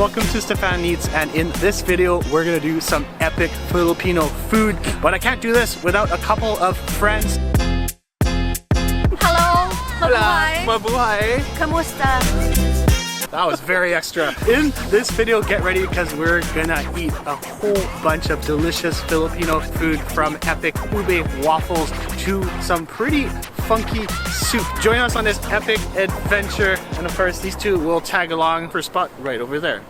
welcome to Stephan Eats, and in this video we're gonna do some epic Filipino food, but I can't do this without a couple of friends. Hello! Mabuhay! Mabuhay! Kamusta? That was very extra. In this video, get ready because we're gonna eat a whole bunch of delicious Filipino food, from epic ube waffles to some pretty funky soup. Join us on this epic adventure, and of course these two will tag along for a spot right over there.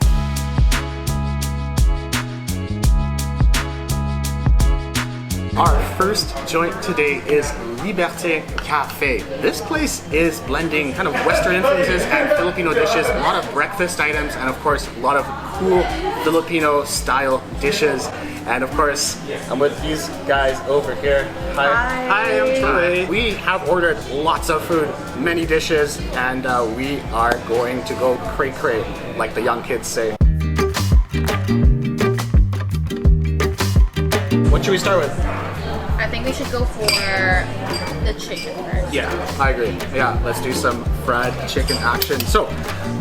Our first joint today is Liberte Cafe. This place is blending kind of Western influences and Filipino dishes, a lot of breakfast items, and of course a lot of cool Filipino style dishes. And of course, I'm with these guys over here. Hi. Hi, I'm Troy. We have ordered lots of food, many dishes, and we are going to go cray-cray, like the young kids say. What should we start with? I think we should go for the chicken first. Yeah, I agree. Yeah, let's do some fried chicken action. So,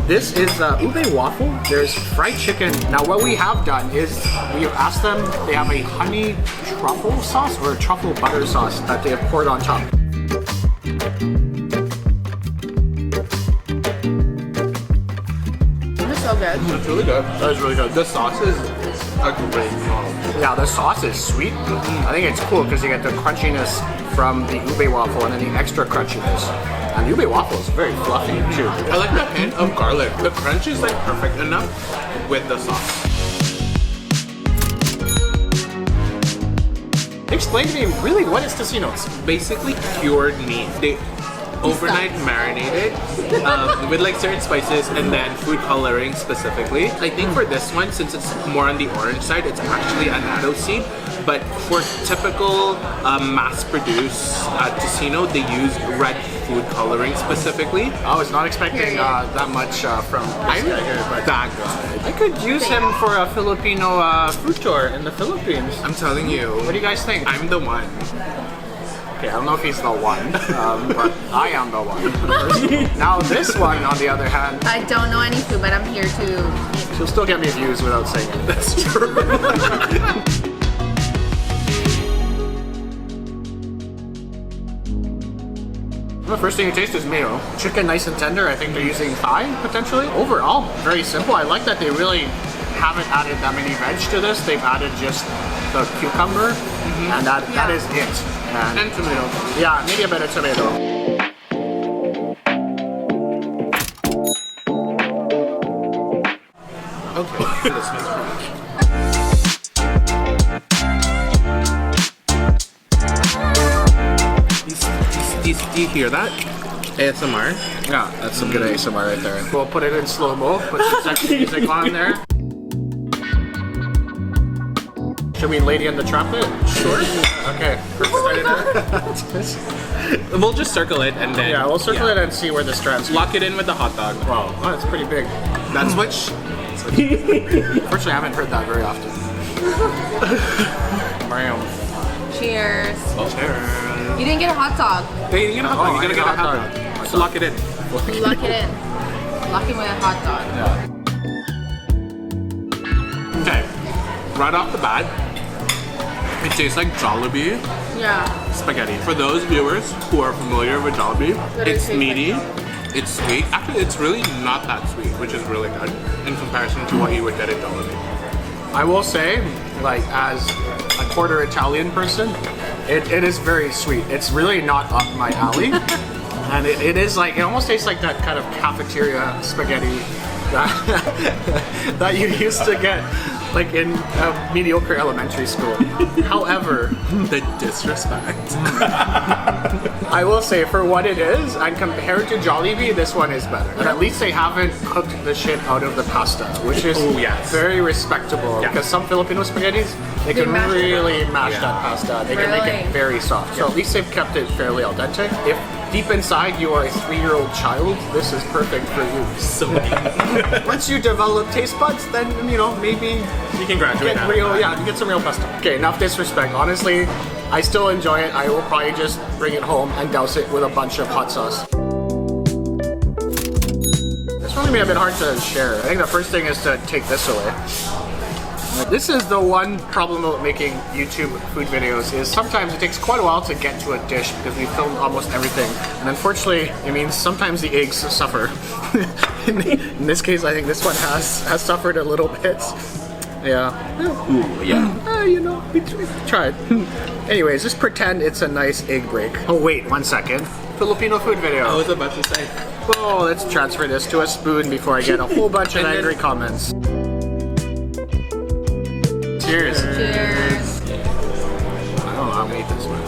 this is ube waffle. There's fried chicken. Now, what we have done is we have asked them, they have a honey truffle sauce or a truffle butter sauce that they have poured on top. It's so good. It's really good. That is really good. The sauce is a great sauce. Yeah, the sauce is sweet. I think it's cool because you get the crunchiness from the ube waffle and then the extra crunchiness. And the ube waffle is very fluffy too. I like the hint of garlic. The crunch is like perfect enough with the sauce. Explain to me really what is tocino's? Basically cured meat. They overnight marinated with like certain spices and then food coloring specifically. I think for this one, since it's more on the orange side, it's actually annatto seed. But for typical mass-produced tocino, they use red food coloring specifically. I was not expecting that much from this guy here, but that good. I could use him for a Filipino food tour in the Philippines. I'm telling you. What do you guys think? I'm the one. Okay, I don't know if he's the one, but I am the one. Now this one, on the other hand, I don't know any food, but I'm here to eat. she'll still get me views without saying it. That's true. The first thing you taste is mayo. Chicken nice and tender. I think they're using thigh, potentially. Overall, very simple. I like that they really haven't added that many veg to this. They've added just the cucumber, and that is it. And tomato. Yeah, maybe a bit of tomato. Okay, this one's Do you hear that? ASMR? Yeah, that's some good ASMR right there. We'll put it in slow-mo, put some sexy music on there. Should we Lady in the Trumpet? Sure. Okay, we're starting there. We'll just circle it and then... Yeah, we'll circle it and see where this strands. Lock it in with the hot dog. Wow, oh, that's pretty big. That's what... Unfortunately, I haven't heard that very often. Bam. Cheers. Oh, Cheers. You didn't get a hot dog. Hey, you get a hot dog. Oh, You gotta I get a got hot a dog. hot dog. So lock it in. Lock it in. Lock it with a hot dog. Yeah. Okay. Right off the bat, it tastes like Jollibee Yeah. spaghetti. For those viewers who are familiar with Jollibee, What does it's it taste meaty, it's sweet. Actually, it's really not that sweet, which is really good in comparison to what you would get at Jollibee. I will say, like, as a quarter Italian person, it is very sweet. It's really not up my alley. And it is like, it almost tastes like that kind of cafeteria spaghetti that you used to get like in a mediocre elementary school. However, The disrespect. I will say for what it is, and compared to Jollibee, this one is better. And at least they haven't cooked the shit out of the pasta, which is Oh, yes. very respectable. Yeah. Because some Filipino spaghettis, they can mash it really mash Yeah. that pasta. They can make it Really? very soft. So at least they've kept it fairly authentic. If deep inside you are a 3-year-old child, this is perfect for you. So Once you develop taste buds, then, you know, maybe you can graduate get now. real, yeah, you get some real pasta. Okay, enough disrespect. Honestly, I still enjoy it. I will probably just bring it home and douse it with a bunch of hot sauce. This It's really been a bit hard to share. I think the first thing is to take this away. This is the one problem about making YouTube food videos is sometimes it takes quite a while to get to a dish because we filmed almost everything. And unfortunately, it means sometimes the eggs suffer. In this case, I think this one has suffered a little bit. Yeah. Ooh, yeah. You know, we tried. Anyways, just pretend it's a nice egg break. Oh wait, 1 second. Filipino food video. I was about to say. Oh, let's transfer this to a spoon before I get a whole bunch of angry comments. Cheers. Cheers. I don't know, I'll eat this one.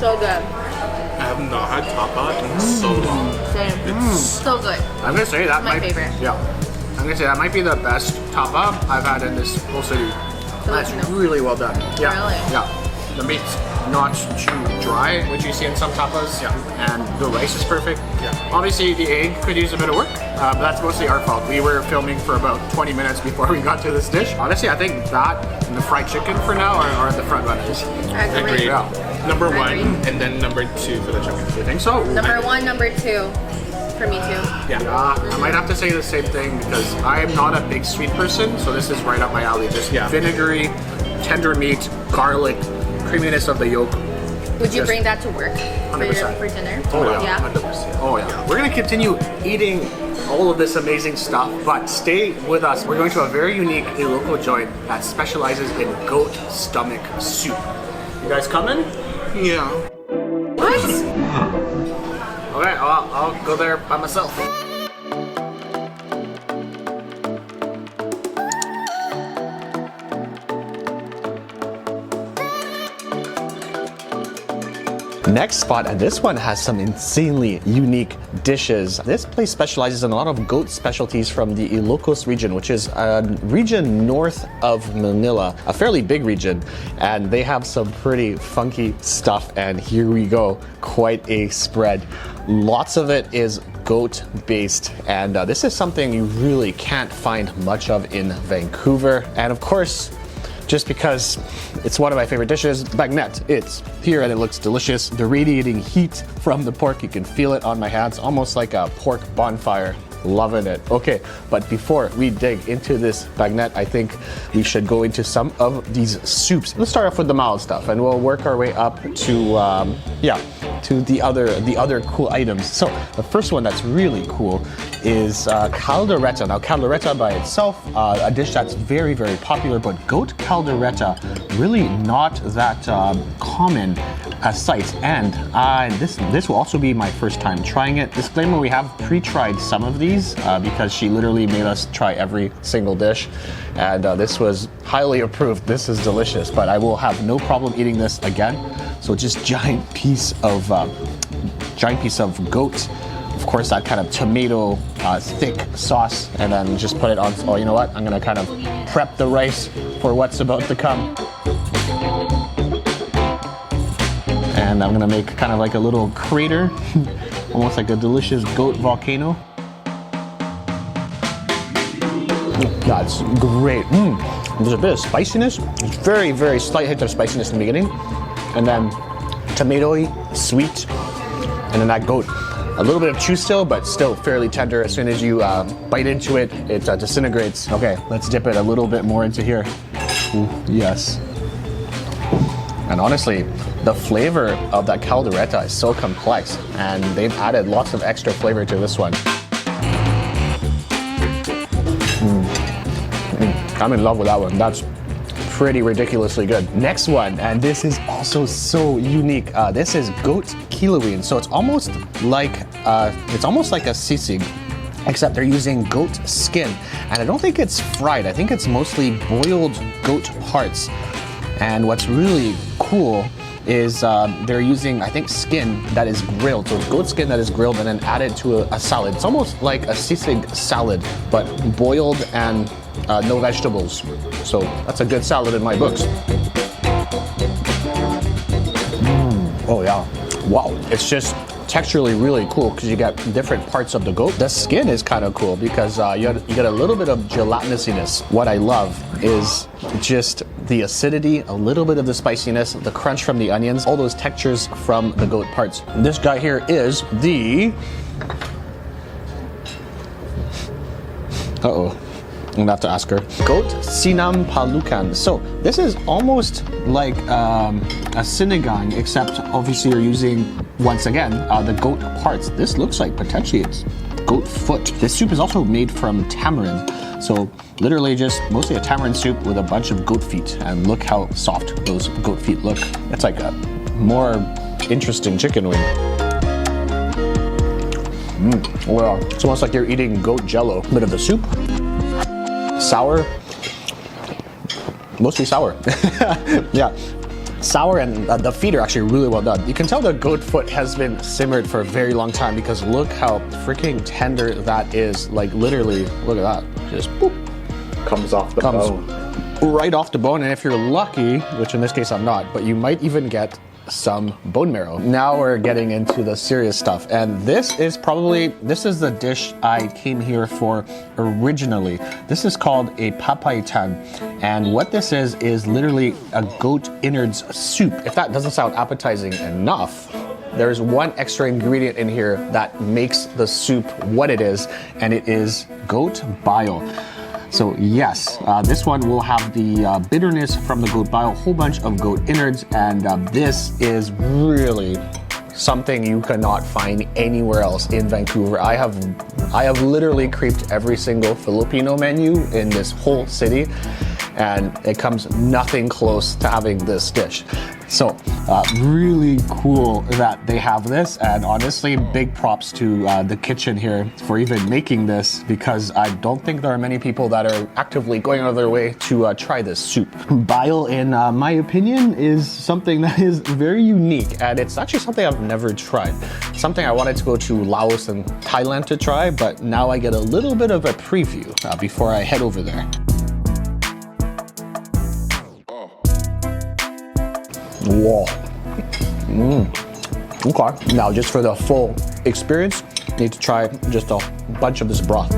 So good. I have not had tapa in so long. Same. So good. I'm gonna say that My might favorite. Yeah. I'm gonna say that might be the best tapa I've had in this whole city. That's Filipino. really well done. Yeah. Really? Yeah. The meat's not too dry, which you see in some tapas. Yeah. And the rice is perfect. Yeah. Obviously, the egg could use a bit of work, but that's mostly our fault. We were filming for about 20 minutes before we got to this dish. Honestly, I think that and the fried chicken for now are the front runners. Agreed. Yeah. Number one, Agreed. and then number 2 for the chicken. You think so? Number 1, number 2. For me too. Yeah. I might have to say the same thing because I'm not a big sweet person, so this is right up my alley. Just vinegary, tender meat, garlic, creaminess of the yolk. Would you Just bring that to work 100%. for dinner? Oh yeah, 100%. Oh yeah. We're gonna continue eating all of this amazing stuff, but stay with us. We're going to a very unique Ilocano joint that specializes in goat stomach soup. You guys coming? Yeah. What? Okay, I'll go there by myself. Next spot, and this one has some insanely unique dishes. This place specializes in a lot of goat specialties from the Ilocos region, which is a region north of Manila, a fairly big region, and they have some pretty funky stuff, and here we go, quite a spread. Lots of it is goat based, and this is something you really can't find much of in Vancouver. And of course, just because it's one of my favorite dishes, bagnette. It's here and it looks delicious. The radiating heat from the pork, you can feel it on my hands, almost like a pork bonfire. Loving it. Okay, but before we dig into this bagnette, I think we should go into some of these soups. Let's start off with the mild stuff, and we'll work our way up to to the other cool items. So the first one that's really cool is caldereta. Now caldereta by itself, a dish that's very, very popular, but goat caldereta, really not that common a sight. And this will also be my first time trying it. Disclaimer, we have pre-tried some of these because she literally made us try every single dish, and this was highly approved. This is delicious, but I will have no problem eating this again. So just giant piece of goat. Of course, that kind of tomato thick sauce, and then just put it on. Oh, you know what? I'm gonna kind of prep the rice for what's about to come. And I'm gonna make kind of like a little crater, almost like a delicious goat volcano. That's great. There's a bit of spiciness. It's very, very slight hint of spiciness in the beginning, and then tomatoey, sweet, and then that goat. A little bit of chew still, but still fairly tender. As soon as you bite into it, it disintegrates. Okay, let's dip it a little bit more into here. Ooh, yes. And honestly, the flavor of that caldereta is so complex, and they've added lots of extra flavor to this one. I'm in love with that one. That's pretty ridiculously good. Next one, and this is also so unique. This is goat kilawin. So it's almost like a sisig, except they're using goat skin. And I don't think it's fried. I think it's mostly boiled goat parts. And what's really cool is they're using, I think, skin that is grilled. So it's goat skin that is grilled and then added to a salad. It's almost like a sisig salad, but boiled and no vegetables. So that's a good salad in my books. Oh yeah. Wow. It's just texturally really cool because you get different parts of the goat. The skin is kind of cool because you get a little bit of gelatinousness. What I love is just the acidity, a little bit of the spiciness, the crunch from the onions, all those textures from the goat parts. This guy here is the Uh-oh. I'm gonna have to ask her. Goat sinam palukan. So this is almost like a sinigang, except obviously you're using, once again, the goat parts. This looks like potentially it's goat foot. This soup is also made from tamarind. So literally just mostly a tamarind soup with a bunch of goat feet. And look how soft those goat feet look. It's like a more interesting chicken wing. Well, it's almost like you're eating goat jello. Bit of the soup. Sour, mostly sour. Yeah, sour, and the feet are actually really well done. You can tell the goat foot has been simmered for a very long time because look how freaking tender that is. Like literally, look at that. Just boop. Comes off the bone. Right off the bone, and if you're lucky, which in this case I'm not, but you might even get some bone marrow. Now we're getting into the serious stuff, and this is the dish I came here for originally. This is called a papaitan, and what this is literally a goat innards soup. If that doesn't sound appetizing enough, there's one extra ingredient in here that makes the soup what it is, and it is goat bile. So yes, this one will have the bitterness from the goat bile, a whole bunch of goat innards, and this is really something you cannot find anywhere else in Vancouver. I have literally creeped every single Filipino menu in this whole city, and it comes nothing close to having this dish. So really cool that they have this, and honestly big props to the kitchen here for even making this, because I don't think there are many people that are actively going out of their way to try this soup. Bile, in my opinion, is something that is very unique, and it's actually something I've never tried. Something I wanted to go to Laos and Thailand to try, but now I get a little bit of a preview before I head over there. Whoa. Okay. Now, just for the full experience, you need to try just a bunch of this broth.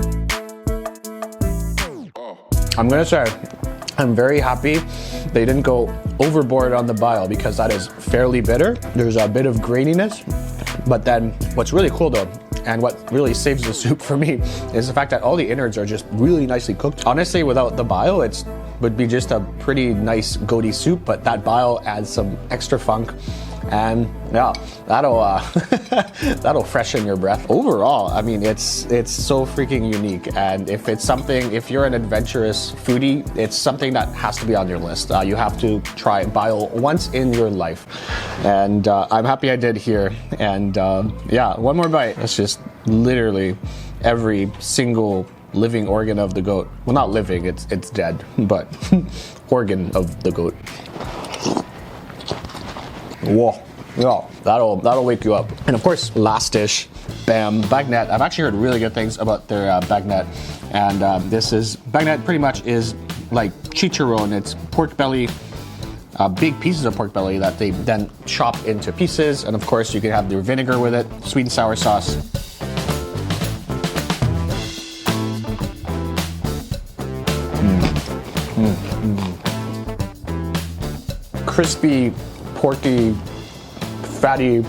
I'm gonna say, I'm very happy they didn't go overboard on the bile, because that is fairly bitter. There's a bit of graininess, but then what's really cool though, and what really saves the soup for me, is the fact that all the innards are just really nicely cooked. Honestly, without the bile, it would be just a pretty nice goaty soup, but that bile adds some extra funk, and yeah, that'll freshen your breath. Overall, I mean, it's so freaking unique, and if you're an adventurous foodie, it's something that has to be on your list. You have to try bile once in your life, and I'm happy I did here. And yeah, one more bite. That's just literally every single living organ of the goat. Well, not living, it's dead, but organ of the goat. Whoa, yeah, that'll wake you up. And of course, last dish, bam, bagnet. I've actually heard really good things about their bagnet, and bagnet pretty much is like chicharron. It's pork belly, big pieces of pork belly that they then chop into pieces, and of course you can have your vinegar with it, sweet and sour sauce. Crispy, porky, fatty,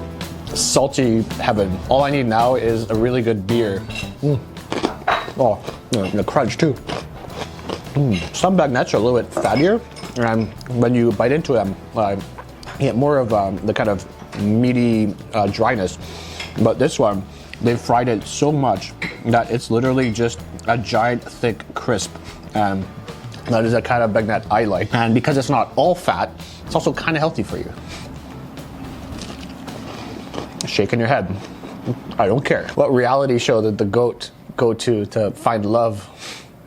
salty heaven. All I need now is a really good beer. Oh, and the crunch too. Some bagnets are a little bit fattier, and when you bite into them, you get more of the kind of meaty dryness. But this one, they've fried it so much that it's literally just a giant, thick crisp. And that is the kind of bagnet I like. And because it's not all fat, it's also kind of healthy for you. Shaking your head. I don't care. What reality show did the goat go to find love?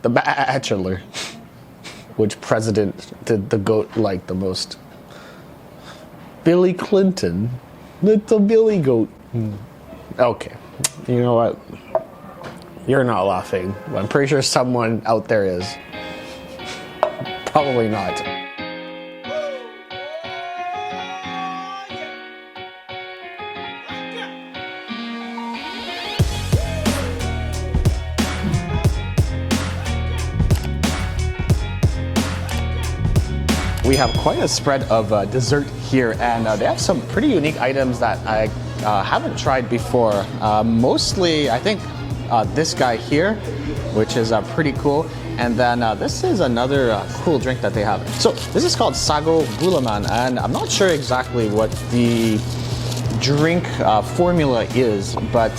The Bachelor. Which president did the goat like the most? Billy Clinton. Little Billy Goat. Okay. You know what? You're not laughing. I'm pretty sure someone out there is. Probably not. We have quite a spread of dessert here, and they have some pretty unique items that I haven't tried before. Mostly, I think this guy here, which is pretty cool. And then this is another cool drink that they have. So this is called Sago Gulaman, and I'm not sure exactly what the drink formula is, but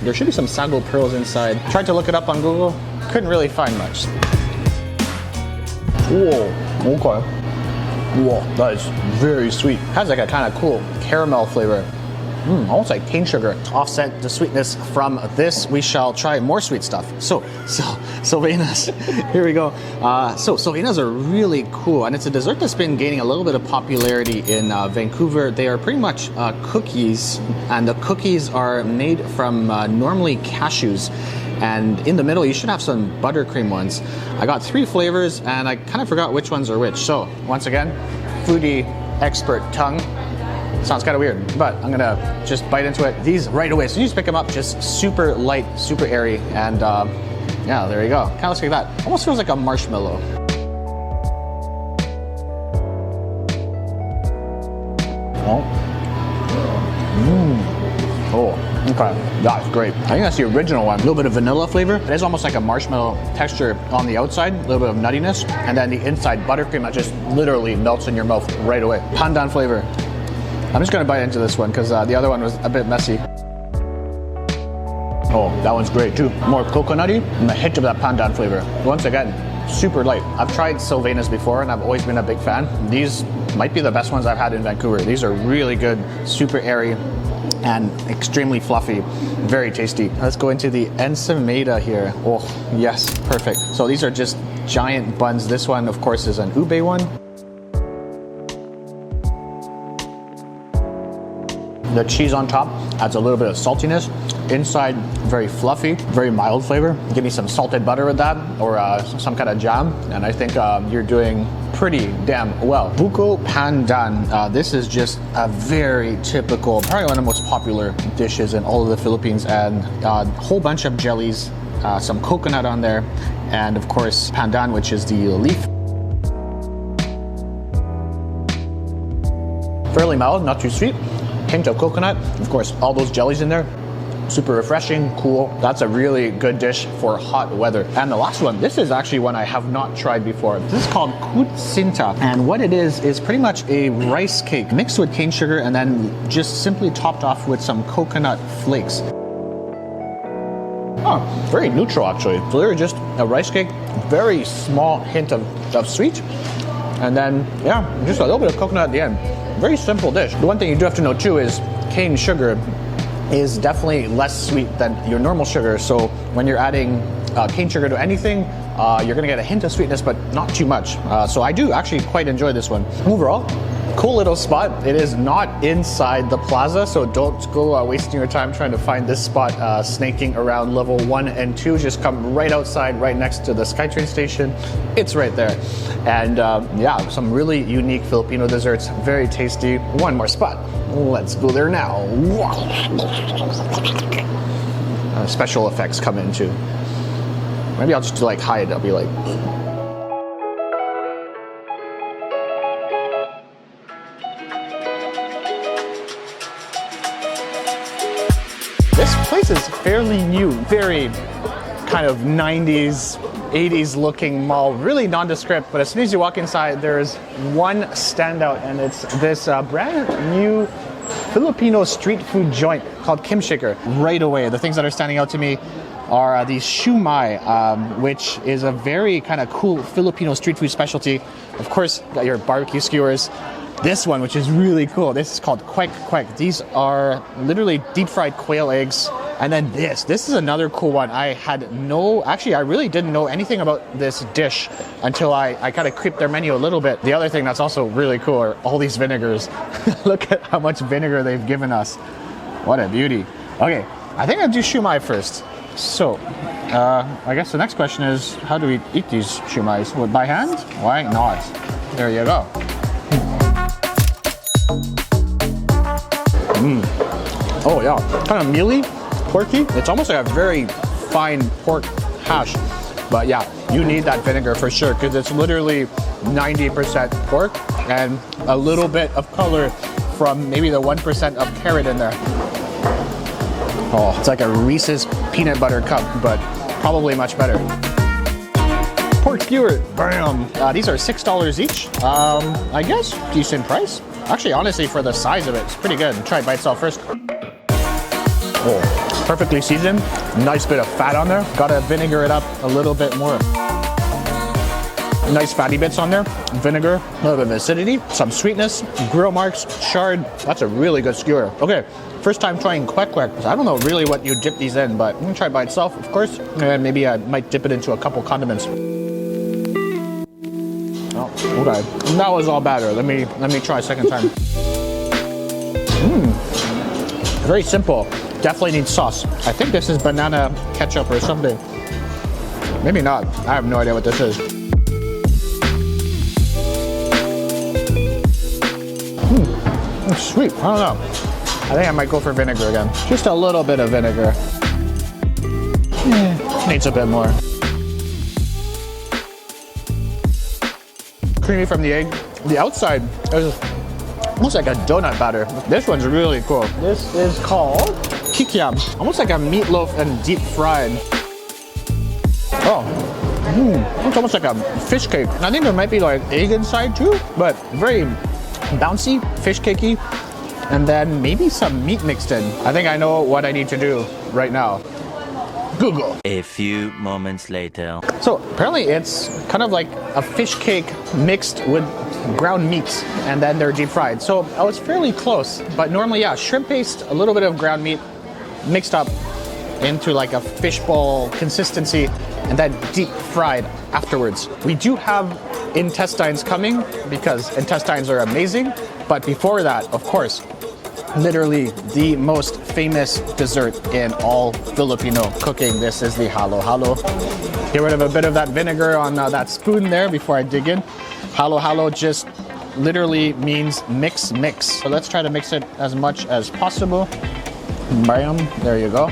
there should be some sago pearls inside. Tried to look it up on Google, couldn't really find much. Whoa, okay. Whoa, that is very sweet. Has like a kind of cool caramel flavor. Almost like cane sugar. To offset the sweetness from this, we shall try more sweet stuff. So Vanness, here we go. Sylvanas are really cool, and it's a dessert that's been gaining a little bit of popularity in Vancouver. They are pretty much cookies, and the cookies are made from normally cashews. And in the middle, you should have some buttercream ones. I got 3 flavors, and I kind of forgot which ones are which. So once again, foodie expert tongue. Sounds kind of weird, but I'm gonna just bite into it. These right away, so you just pick them up, just super light, super airy, and yeah, there you go. Kind of looks like that. Almost feels like a marshmallow. Oh, okay, that's great. I think that's the original one. A little bit of vanilla flavor. It is almost like a marshmallow texture on the outside, a little bit of nuttiness, and then the inside buttercream that just literally melts in your mouth right away. Pandan flavor. I'm just gonna bite into this one because the other one was a bit messy. Oh, that one's great too. More coconutty and a hint of that pandan flavor. Once again, super light. I've tried Sylvanas before and I've always been a big fan. These might be the best ones I've had in Vancouver. These are really good, super airy and extremely fluffy, very tasty. Let's go into the ensaimada here. Oh, yes, perfect. So these are just giant buns. This one, of course, is an ube one. The cheese on top adds a little bit of saltiness. Inside, very fluffy, very mild flavor. Give me some salted butter with that, or some kind of jam, and I think you're doing pretty damn well. Buko Pandan. This is just a very typical, probably one of the most popular dishes in all of the Philippines, and a whole bunch of jellies, some coconut on there, and of course pandan, which is the leaf. Fairly mild, not too sweet. Hint of coconut, of course, all those jellies in there. Super refreshing, cool. That's a really good dish for hot weather. And the last one, this is actually one I have not tried before. This is called kutsinta. And what it is pretty much a rice cake mixed with cane sugar and then just simply topped off with some coconut flakes. Oh, very neutral actually. So they're just a rice cake, very small hint of sweet. And then, yeah, just a little bit of coconut at the end. Very simple dish. The one thing you do have to know too is cane sugar is definitely less sweet than your normal sugar. So when you're adding cane sugar to anything, you're gonna get a hint of sweetness, but not too much. So I do actually quite enjoy this one. Overall, cool little spot. It is not inside the plaza, so don't go wasting your time trying to find this spot snaking around level 1 and 2. Just come right outside, right next to the SkyTrain station. It's right there. And yeah, some really unique Filipino desserts, very tasty. One more spot. Let's go there now. Special effects come in too. Maybe I'll just do like hide. I'll be like... This place is fairly new, very kind of 90s, 80s looking mall, really nondescript, but as soon as you walk inside, there's one standout, and it's this brand new Filipino street food joint called KIMSHAKER. Right away, the things that are standing out to me are these shumai, which is a very kind of cool Filipino street food specialty. Of course, got your barbecue skewers. This one, which is really cool, this is called Kwek Kwek. These are literally deep fried quail eggs. And then this is another cool one. I really didn't know anything about this dish until I kind of creeped their menu a little bit. The other thing that's also really cool are all these vinegars. Look at how much vinegar they've given us. What a beauty. Okay, I think I'll do shumai first. So, I guess the next question is, how do we eat these shumais? What, by hand? Why not? There you go. Oh yeah, kind of mealy, porky. It's almost like a very fine pork hash. But yeah, you need that vinegar for sure because it's literally 90% pork and a little bit of color from maybe the 1% of carrot in there. Oh, it's like a Reese's peanut butter cup, but probably much better. Pork skewer, bam! These are $6 each. I guess decent price. Actually, honestly, for the size of it, it's pretty good. Try it by itself first. Oh, perfectly seasoned. Nice bit of fat on there. Gotta vinegar it up a little bit more. Nice fatty bits on there. Vinegar, a little bit of acidity, some sweetness, grill marks, chard. That's a really good skewer. Okay, first time trying kwek kwek. I don't know really what you dip these in, but I'm gonna try it by itself, of course. And maybe I might dip it into a couple condiments. Oh, okay. That was all batter. Let me try a second time. Very simple. Definitely needs sauce. I think this is banana ketchup or something. Maybe not. I have no idea what this is. It's sweet. I don't know. I think I might go for vinegar again. Just a little bit of vinegar. Needs a bit more. Creamy from the egg. The outside is almost like a donut batter. This one's really cool. This is called kikiam. Almost like a meatloaf and deep fried. Oh, it's almost like a fish cake. I think there might be like egg inside too, but very bouncy, fish cakey, and then maybe some meat mixed in. I think I know what I need to do right now. Google. A few moments later. So apparently it's kind of like a fish cake mixed with ground meats, and then they're deep fried. So I was fairly close, but normally, yeah, shrimp paste, a little bit of ground meat mixed up into like a fishbowl consistency, and then deep fried afterwards. We do have intestines coming because intestines are amazing, but before that, of course, literally the most famous dessert in all Filipino cooking. This is the halo halo. Get rid of a bit of that vinegar on that spoon there before I dig in. Halo halo just literally means mix mix. So let's try to mix it as much as possible. Bam, there you go.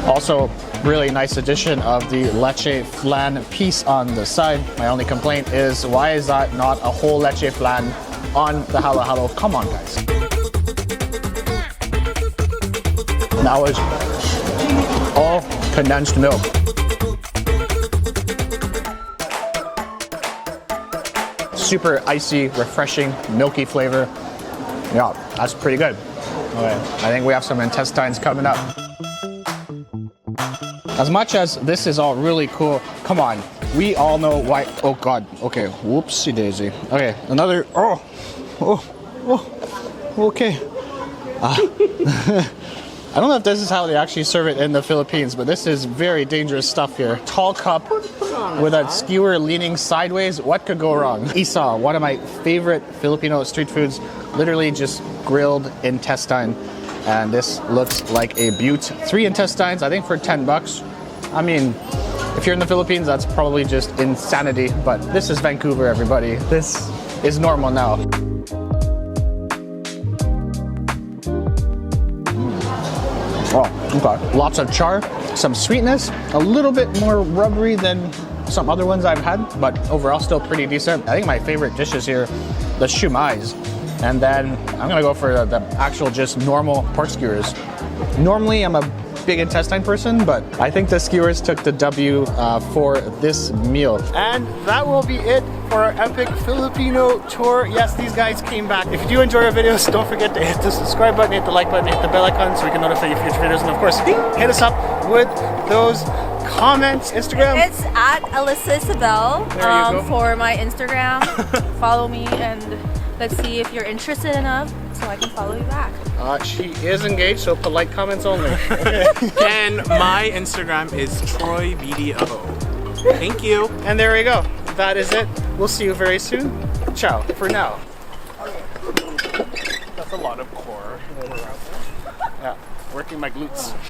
Also, really nice addition of the leche flan piece on the side. My only complaint is, why is that not a whole leche flan on the halo halo? Come on, guys. That was all condensed milk. Super icy, refreshing, milky flavor. Yeah, that's pretty good. Okay, I think we have some intestines coming up. As much as this is all really cool, come on, we all know why. Oh God, okay, whoopsie daisy. Okay, another, okay. I don't know if this is how they actually serve it in the Philippines, but this is very dangerous stuff here. Tall cup with a skewer leaning sideways. What could go wrong? Isa, one of my favorite Filipino street foods, literally just grilled intestine. And this looks like a beaut. 3 intestines, I think for $10. I mean, if you're in the Philippines, that's probably just insanity, but this is Vancouver, everybody. This is normal now. Oh, okay. Lots of char, some sweetness, a little bit more rubbery than some other ones I've had, but overall still pretty decent. I think my favorite dishes here, the shumais. And then I'm gonna go for the actual just normal pork skewers. Normally I'm a big intestine person, but I think the skewers took the W for this meal. And that will be it for our epic Filipino tour. Yes, these guys came back. If you do enjoy our videos, don't forget to hit the subscribe button, hit the like button, hit the bell icon so we can notify you future videos. And of course, hit us up with those comments. Instagram. It's at Alyssa Isabel for my Instagram. Follow me and let's see if you're interested enough so I can follow you back. She is engaged, so polite comments only. And my Instagram is TroyVDO. Thank you. And there we go. That is it. We'll see you very soon. Ciao for now. That's a lot of core. Yeah, working my glutes.